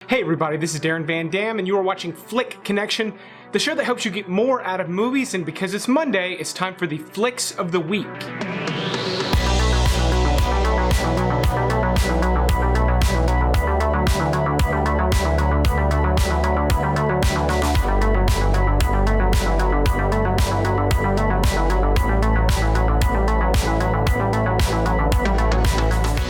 Hey everybody, this is Darren Van Damme and you are watching Flick Connection, the show that helps you get more out of movies, and because it's Monday, it's time for the Flicks of the Week.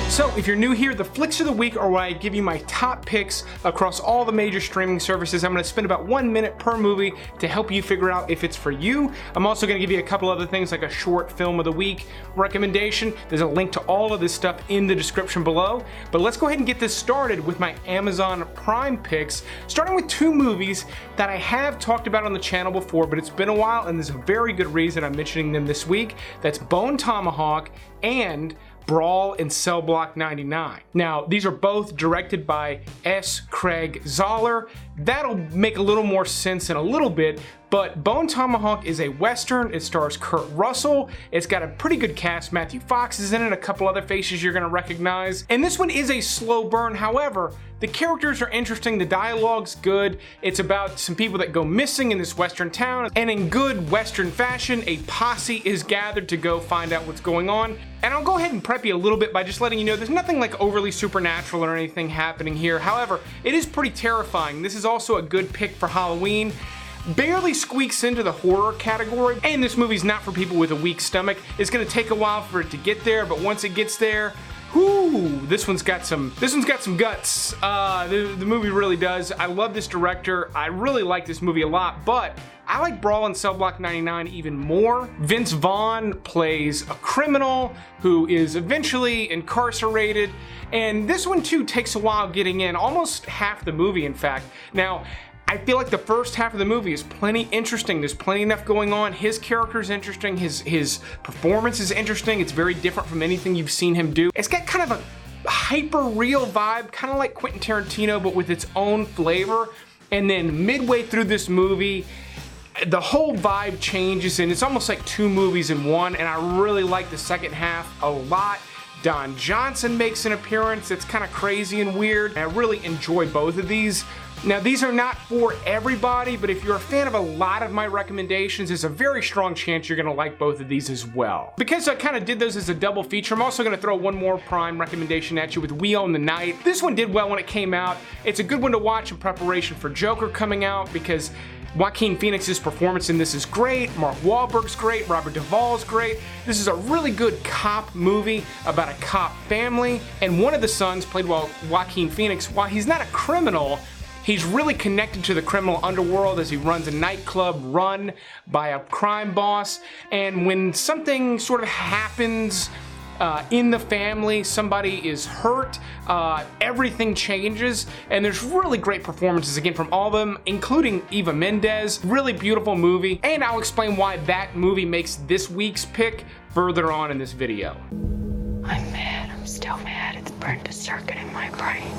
So, if you're new here, the Flicks of the Week are where I give you my top picks across all the major streaming services. I'm going to spend about 1 minute per movie to help you figure out if it's for you. I'm also going to give you a couple other things like a short film of the week recommendation. There's a link to all of this stuff in the description below. But let's go ahead and get this started with my Amazon Prime picks, starting with two movies that I have talked about on the channel before, but it's been a while and there's a very good reason I'm mentioning them this week. That's Bone Tomahawk and Brawl in Cell Block 99. Now, these are both directed by S. Craig Zahler. That'll make a little more sense in a little bit, but Bone Tomahawk is a Western. It stars Kurt Russell. It's got a pretty good cast. Matthew Fox is in it, a couple other faces you're gonna recognize. And this one is a slow burn. However, the characters are interesting, the dialogue's good. It's about some people that go missing in this Western town, and in good Western fashion, a posse is gathered to go find out what's going on. And I'll go ahead and prep you a little bit by just letting you know there's nothing like overly supernatural or anything happening here. However, it is pretty terrifying. This is also a good pick for Halloween. Barely squeaks into the horror category, and this movie's not for people with a weak stomach. It's gonna take a while for it to get there, but once it gets there, whoo, this one's got some guts. The movie really does. I love this director. I really like this movie a lot, but I like Brawl in Cell Block 99 even more. Vince Vaughn plays a criminal who is eventually incarcerated, and this one too takes a while getting in, almost half the movie in fact. Now, I feel like the first half of the movie is plenty interesting. There's plenty enough going on. His character's interesting. His performance is interesting. It's very different from anything you've seen him do. It's got kind of a hyper-real vibe, kind of like Quentin Tarantino, but with its own flavor. And then midway through this movie, the whole vibe changes, and it's almost like two movies in one, and I really like the second half a lot. Don Johnson makes an appearance. It's kind of crazy and weird. I really enjoy both of these. Now, these are not for everybody, but if you're a fan of a lot of my recommendations, there's a very strong chance you're gonna like both of these as well. Because I kind of did those as a double feature, I'm also gonna throw one more Prime recommendation at you with We Own the Night. This one did well when it came out. It's a good one to watch in preparation for Joker coming out because Joaquin Phoenix's performance in this is great, Mark Wahlberg's great, Robert Duvall's great. This is a really good cop movie about a cop family, and one of the sons, played by Joaquin Phoenix, while he's not a criminal, he's really connected to the criminal underworld as he runs a nightclub run by a crime boss, and when something sort of happens in the family, somebody is hurt, everything changes, and there's really great performances again from all of them, including Eva Mendes. Really beautiful movie, and I'll explain why that movie makes this week's pick further on in this video. I'm mad, I'm still mad. It's burned a circuit in my brain.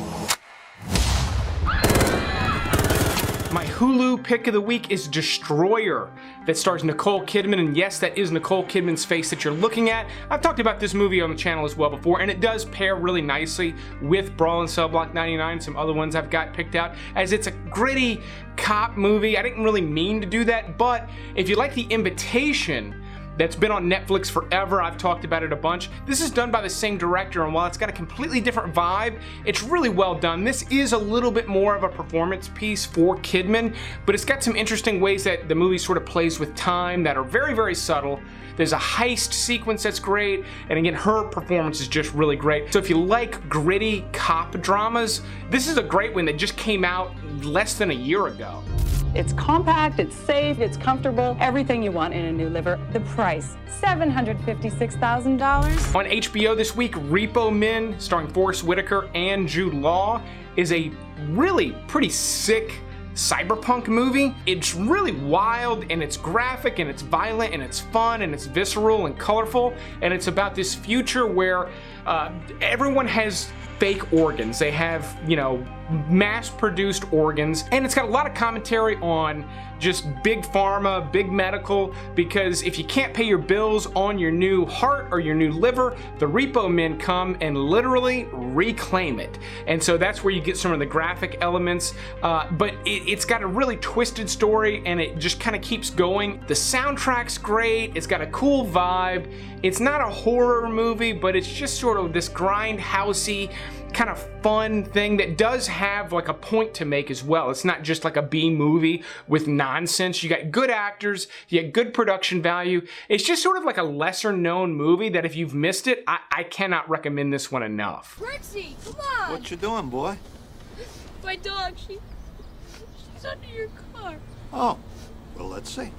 My Hulu pick of the week is Destroyer, that stars Nicole Kidman, and yes, that is Nicole Kidman's face that you're looking at. I've talked about this movie on the channel as well before, and it does pair really nicely with Brawl in Cell Block 99 and some other ones I've got picked out, as it's a gritty cop movie. I didn't really mean to do that, but if you like The Invitation, that's been on Netflix forever, I've talked about it a bunch. This is done by the same director, and while it's got a completely different vibe, it's really well done. This is a little bit more of a performance piece for Kidman, but it's got some interesting ways that the movie sort of plays with time that are very, very subtle. There's a heist sequence that's great, and again, her performance is just really great. So if you like gritty cop dramas, this is a great one that just came out less than a year ago. It's compact, it's safe, it's comfortable, everything you want in a new liver. The price, $756,000. On HBO this week, RepoMen, starring Forest Whitaker and Jude Law, is a really pretty sick cyberpunk movie. It's really wild, and it's graphic, and it's violent, and it's fun, and it's visceral and colorful, and it's about this future where everyone has fake organs. They have, you know, mass-produced organs, and it's got a lot of commentary on just big pharma, big medical, because if you can't pay your bills on your new heart or your new liver, the RepoMen come and literally reclaim it. And so that's where you get some of the graphic elements, but it's got a really twisted story, and it just kind of keeps going. The soundtrack's great, it's got a cool vibe. It's not a horror movie, but it's just sort of this grindhousey kind of fun thing that does have like a point to make as well. It's not just like a B movie with nonsense. You got good actors, you got good production value. It's just sort of like a lesser known movie that if you've missed it, I cannot recommend this one enough. Richie, come on! What you doing, boy? My dog, she's under your car. Oh, well, let's see.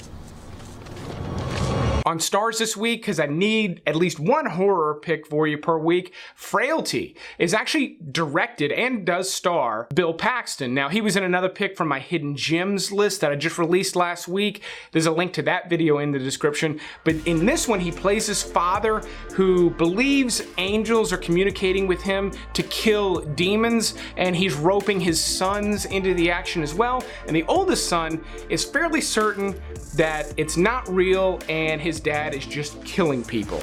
On STARZ this week, because I need at least one horror pick for you per week, Frailty is actually directed and does star Bill Paxton. Now, he was in another pick from my Hidden Gems list that I just released last week. There's a link to that video in the description. But in this one, he plays his father who believes angels are communicating with him to kill demons, and he's roping his sons into the action as well. And the oldest son is fairly certain that it's not real and his dad is just killing people.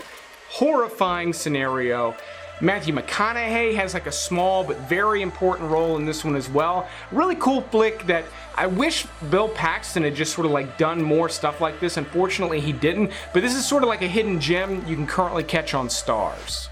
Horrifying scenario. Matthew McConaughey has like a small but very important role in this one as well. Really cool flick that I wish Bill Paxton had just sort of like done more stuff like this. Unfortunately, he didn't, but this is sort of like a hidden gem you can currently catch on STARZ.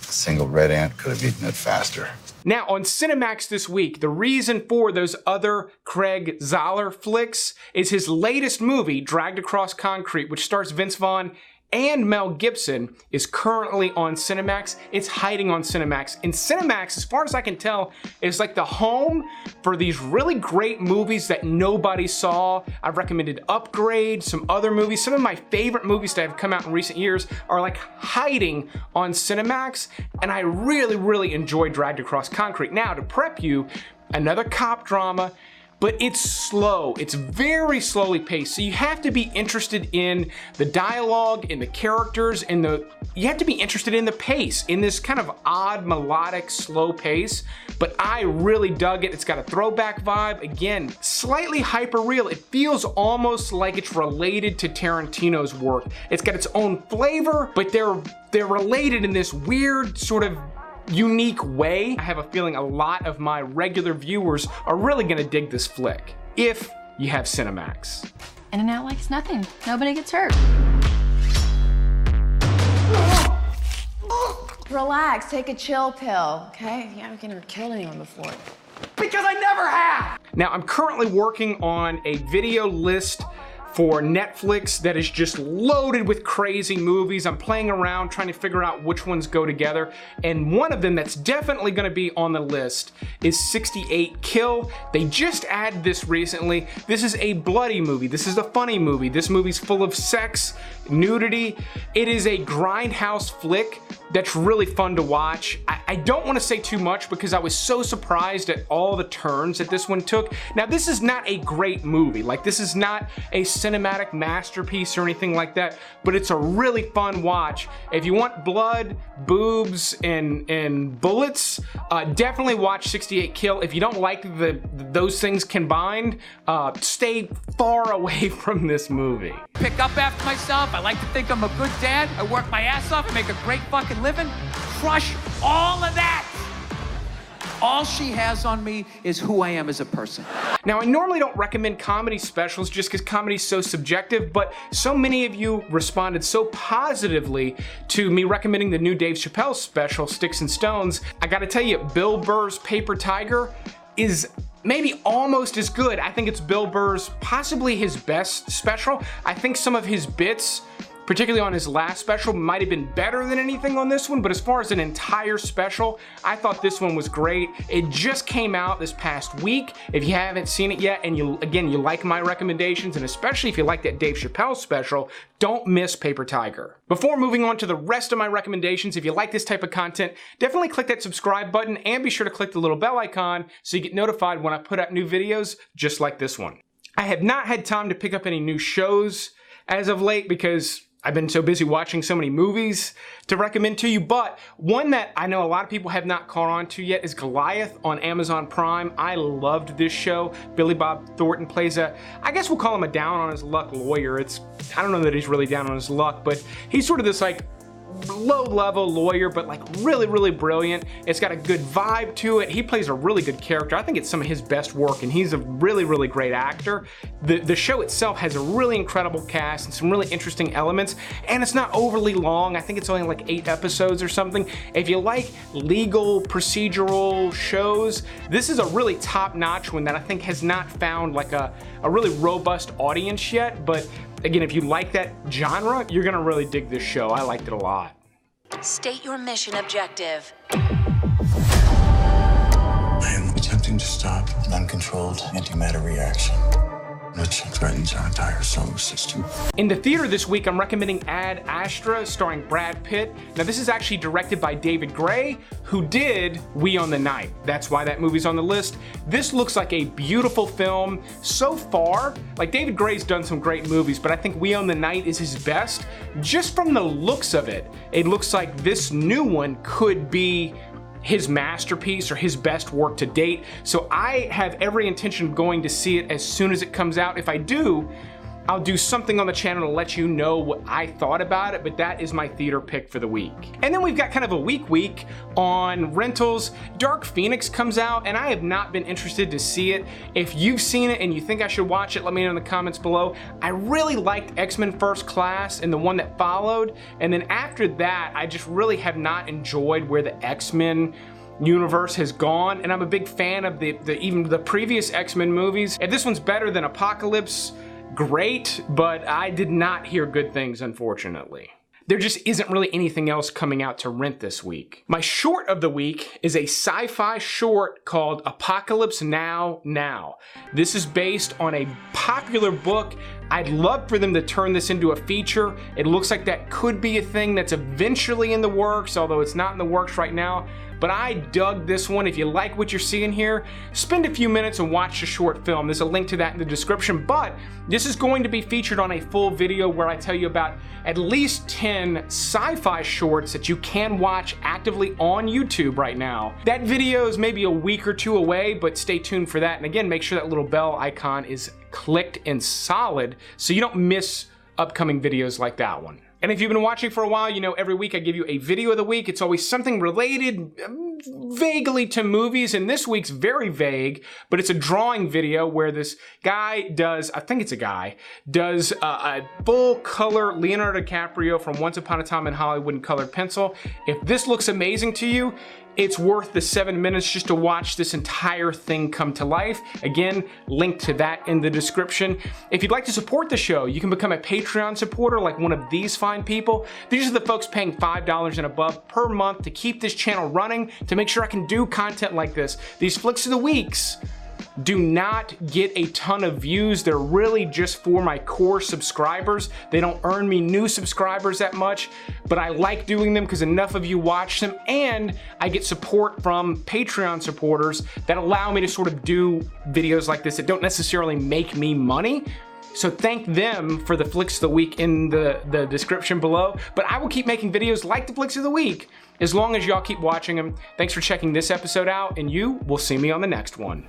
Single red ant could have eaten it faster. Now, on Cinemax this week, the reason for those other Craig Zahler flicks is his latest movie, Dragged Across Concrete, which stars Vince Vaughn and Mel Gibson, is currently on Cinemax. It's hiding on Cinemax. And Cinemax, as far as I can tell, is like the home for these really great movies that nobody saw. I've recommended Upgrade, some other movies. Some of my favorite movies that have come out in recent years are like hiding on Cinemax, and I really, really enjoy Dragged Across Concrete. Now, to prep you, another cop drama, but it's slow. It's very slowly paced. So you have to be interested in the dialogue, in the characters, you have to be interested in the pace, in this kind of odd, melodic, slow pace. But I really dug it. It's got a throwback vibe. Again, slightly hyper real. It feels almost like it's related to Tarantino's work. It's got its own flavor, but they're related in this weird sort of unique way. I have a feeling a lot of my regular viewers are really gonna dig this flick, if you have Cinemax. In and out like it's nothing. Nobody gets hurt. Relax, take a chill pill, okay? You haven't never killed anyone before. Because I never have! Now, I'm currently working on a video list for Netflix that is just loaded with crazy movies. I'm playing around trying to figure out which ones go together, and one of them that's definitely gonna be on the list is 68 Kill. They just added this recently. This is a bloody movie. This is a funny movie. This movie's full of sex, nudity. It is a grindhouse flick that's really fun to watch. I don't want to say too much because I was so surprised at all the turns that this one took. Now, this is not a great movie. Like, this is not a cinematic masterpiece or anything like that, but it's a really fun watch. If you want blood, boobs, and bullets, definitely watch 68 Kill. If you don't like those things combined, stay far away from this movie. Pick up after myself. I like to think I'm a good dad. I work my ass off, make a great fucking living. Crush all of that. All she has on me is who I am as a person. Now, I normally don't recommend comedy specials just because comedy is so subjective, but so many of you responded so positively to me recommending the new Dave Chappelle special, Sticks and Stones. I gotta tell you, Bill Burr's Paper Tiger is maybe almost as good. I think it's Bill Burr's possibly his best special. I think some of his bits, particularly on his last special, might have been better than anything on this one, but as far as an entire special, I thought this one was great. It just came out this past week. If you haven't seen it yet, and you like my recommendations, and especially if you like that Dave Chappelle special, don't miss Paper Tiger. Before moving on to the rest of my recommendations, if you like this type of content, definitely click that subscribe button and be sure to click the little bell icon so you get notified when I put out new videos just like this one. I have not had time to pick up any new shows as of late because I've been so busy watching so many movies to recommend to you, but one that I know a lot of people have not caught on to yet is Goliath on Amazon Prime. I loved this show. Billy Bob Thornton plays I guess we'll call him a down on his luck lawyer. I don't know that he's really down on his luck, but he's sort of this like low-level lawyer, but like really brilliant. It's got a good vibe to it. He plays a really good character. I think it's some of his best work, and he's a really great actor. The show itself has a really incredible cast and some really interesting elements, and it's not overly long. I think it's only like 8 episodes or something. If you like legal procedural shows, this is a really top-notch one that I think has not found like a really robust audience yet, but again, if you like that genre, you're gonna really dig this show. I liked it a lot. State your mission objective. I am attempting to stop an uncontrolled antimatter reaction, which threatens our entire solar system. In the theater this week, I'm recommending Ad Astra, starring Brad Pitt. Now, this is actually directed by David Gray, who did We Own the Night. That's why that movie's on the list. This looks like a beautiful film so far. Like, David Gray's done some great movies, but I think We Own the Night is his best. Just from the looks of it, it looks like this new one could be his masterpiece or his best work to date. So I have every intention of going to see it as soon as it comes out. If I do, I'll do something on the channel to let you know what I thought about it, but that is my theater pick for the week. And then we've got kind of a week on rentals. Dark Phoenix comes out, and I have not been interested to see it. If you've seen it and you think I should watch it, let me know in the comments below. I really liked X-Men First Class and the one that followed, and then after that, I just really have not enjoyed where the X-Men universe has gone, and I'm a big fan of even the previous X-Men movies. If this one's better than Apocalypse, great, but I did not hear good things, unfortunately. There just isn't really anything else coming out to rent this week. My short of the week is a sci-fi short called Apocalypse Now. This is based on a popular book. I'd love for them to turn this into a feature. It looks like that could be a thing that's eventually in the works, although it's not in the works right now. But I dug this one. If you like what you're seeing here, spend a few minutes and watch the short film. There's a link to that in the description, but this is going to be featured on a full video where I tell you about at least 10 sci-fi shorts that you can watch actively on YouTube right now. That video is maybe a week or two away, but stay tuned for that. And again, make sure that little bell icon is clicked and solid so you don't miss upcoming videos like that one. And if you've been watching for a while, you know every week I give you a video of the week. It's always something related vaguely to movies, and this week's very vague, but it's a drawing video where this guy does, I think it's a guy, does a full color Leonardo DiCaprio from Once Upon a Time in Hollywood in colored pencil. If this looks amazing to you, it's worth the 7 minutes just to watch this entire thing come to life. Again, link to that in the description. If you'd like to support the show, you can become a Patreon supporter like one of these fine people. These are the folks paying $5 and above per month to keep this channel running, to make sure I can do content like this. These Flicks of the Weeks do not get a ton of views. They're really just for my core subscribers. They don't earn me new subscribers that much, but I like doing them because enough of you watch them, and I get support from Patreon supporters that allow me to sort of do videos like this that don't necessarily make me money. So thank them for the Flicks of the Week in the description below. But I will keep making videos like the Flicks of the Week as long as y'all keep watching them. Thanks for checking this episode out, and you will see me on the next one.